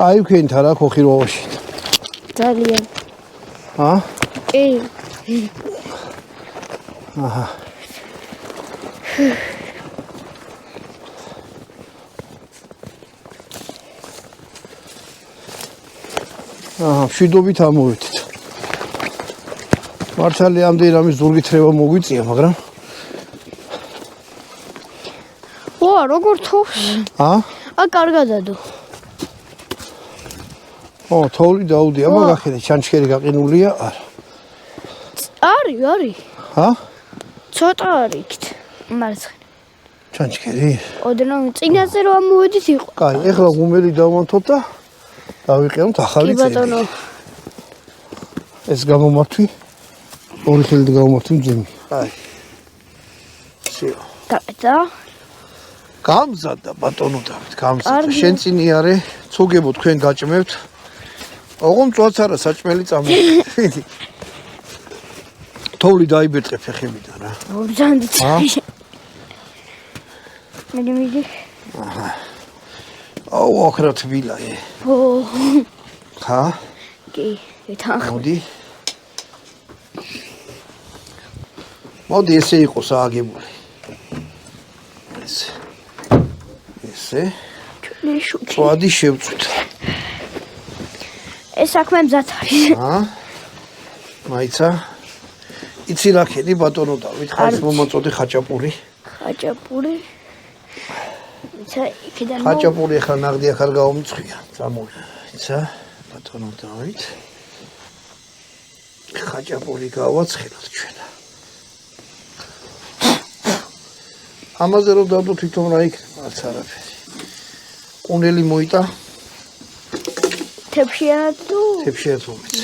კაი ვქენით არა ხოხიროვაში. ძალიან. კი. მშვიდობით ამოვედით. მართალია ამდენი რამის ზურგითრება მოგვიწია, მაგრამ როგორ თოვს? კარგადადო. თოვლი დაუდია, მაგახერე ჩანჩქერი გაყინულია, არა. არის. ცოტა არის იქით. მარცხენა. ჩანჩქერი? ოდნავ წინაზე რომ ამოვედით იყო. კაი, ეხლა ღუმელი დავამთოთ და დავიყენოთ ახალი წელი. კი ბატონო. ეს გამომართვი. ორი ხელით გამომართვი მძიმი. კაი. всё. გაკეთა? გამზადდა ბატონო დავით, გამზადდა. შენ წინი არე, ცოგებო თქვენ გაჭმევთ. ოღონ მწვაც არა, საჭმელი წამოვიდი. თოვლი დაიბერტყე ფეხებიდან რა. ბრძანდით. მიდი. ოქრა თბილა. კი, ეთანხმე. მოდი ესე იყოს ააგებული. ესე. წვადი შევწვით. ეს საქმე მზად არის. მაიცა. იცი რა ქენი ბატონო დავით, ხარს მომაწოდი ხაჭაპური. ხაჭაპური. იცი იქიდან ხაჭაპური ახლა ნაღდი აქ არ გამომწვია. წამოვიდა. იცი ბატონო დავით. ხაჭაპური გავაცხელოთ ჩვენ. ამაზე რომ დავდო თვითონ რა იქნება, არც არაფერი. ყუნელი მოიტა. თებშიანად თუ? თებშიანად მომეც.